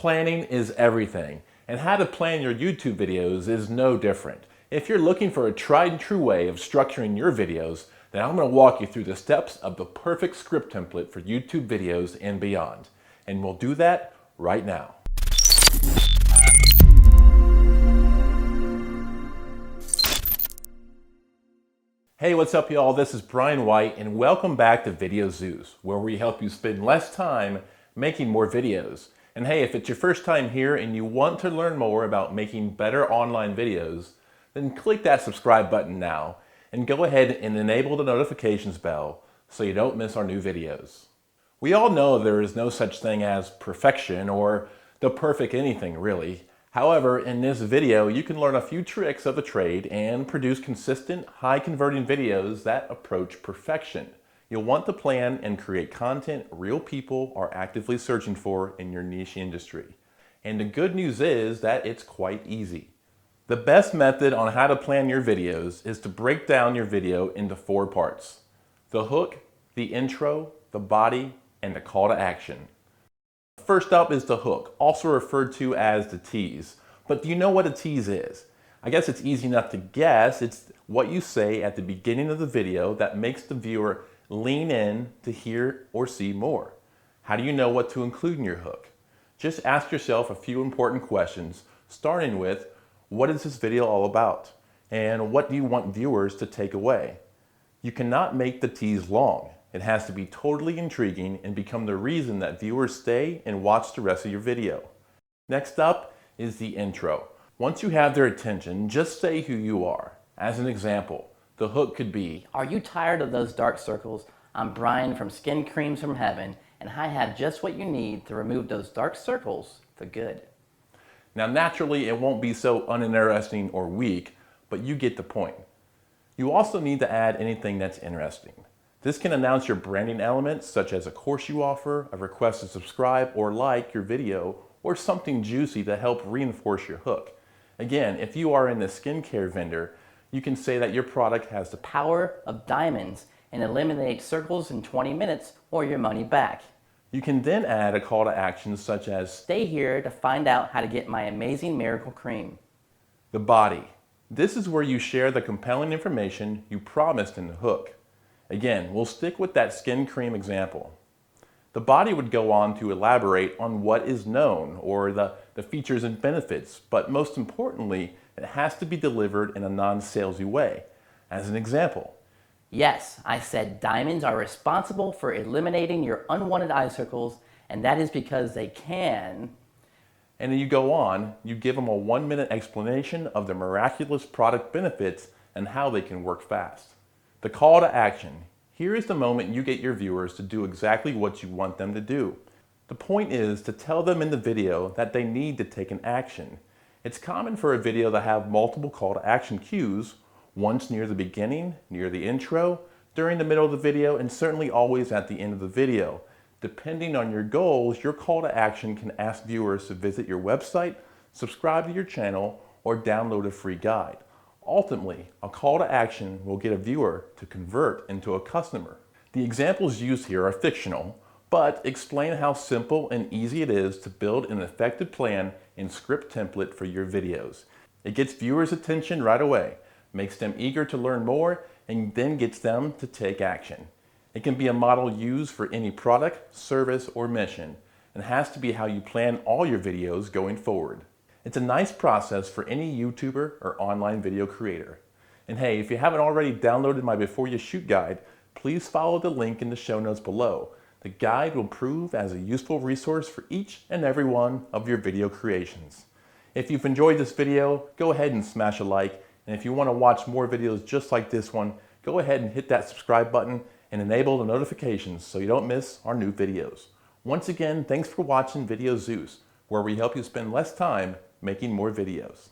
Planning is everything, and how to plan your YouTube videos is no different. If you're looking for a tried and true way of structuring your videos, then I'm going to walk you through the steps of the perfect script template for YouTube videos and beyond. And we'll do that right now. Hey, what's up y'all? This is Brian White and welcome back to Video Zeus, where we help you spend less time making more videos. And hey, if it's your first time here and you want to learn more about making better online videos, then click that subscribe button now and go ahead and enable the notifications bell so you don't miss our new videos. We all know there is no such thing as perfection or the perfect anything really. However, in this video, you can learn a few tricks of the trade and produce consistent, high-converting videos that approach perfection. You'll want to plan and create content real people are actively searching for in your niche industry. And the good news is that it's quite easy. The best method on how to plan your videos is to break down your video into 4 parts: the hook, the intro, the body, and the call to action. First up is the hook, also referred to as the tease. But do you know what a tease is? I guess it's easy enough to guess. It's what you say at the beginning of the video that makes the viewer lean in to hear or see more. How do you know what to include in your hook? Just ask yourself a few important questions, starting with, what is this video all about? And what do you want viewers to take away? You cannot make the tease long. It has to be totally intriguing and become the reason that viewers stay and watch the rest of your video. Next up is the intro. Once you have their attention, just say who you are. As an example, the hook could be, "Are you tired of those dark circles? I'm Brian from Skin Creams from Heaven, and I have just what you need to remove those dark circles for good." Now naturally it won't be so uninteresting or weak, but you get the point. You also need to add anything that's interesting. This can announce your branding elements such as a course you offer, a request to subscribe or like your video, or something juicy to help reinforce your hook. Again, if you are in the skincare vendor, you can say that your product has the Power of diamonds and eliminate circles in 20 minutes or your money back. You can then add a call to action such as, Stay here to find out how to get my amazing miracle cream. the body. This is where you share the compelling information you promised in the hook. Again, we'll stick with that skin cream example. The body would go on to elaborate on what is known or the features and benefits, but most importantly, it has to be delivered in a non-salesy way. As an example, Yes, I said diamonds are responsible for eliminating your unwanted eye circles, and that is because they can. and then you go on, you give them a 1-minute explanation of the miraculous product benefits and how they can work fast. The call to action. Here is the moment you get your viewers to do exactly what you want them to do. The point is to tell them in the video that they need to take an action. It's common for a video to have multiple call to action cues, once near the beginning, near the intro, during the middle of the video, and certainly always at the end of the video. Depending on your goals, your call to action can ask viewers to visit your website, subscribe to your channel, or download a free guide. Ultimately, a call to action will get a viewer to convert into a customer. The examples used here are fictional, but explain how simple and easy it is to build an effective plan and script template for your videos. It gets viewers' attention right away, makes them eager to learn more, and then gets them to take action. It can be a model used for any product, service, or mission, and has to be how you plan all your videos going forward. It's a nice process for any YouTuber or online video creator. And hey, if you haven't already downloaded my Before You Shoot guide, please follow the link in the show notes below. The guide will prove as a useful resource for each and every one of your video creations. If you've enjoyed this video, go ahead and smash a like. And if you want to watch more videos just like this one, go ahead and hit that subscribe button and enable the notifications so you don't miss our new videos. Once again, thanks for watching Video Zeus, where we help you spend less time making more videos.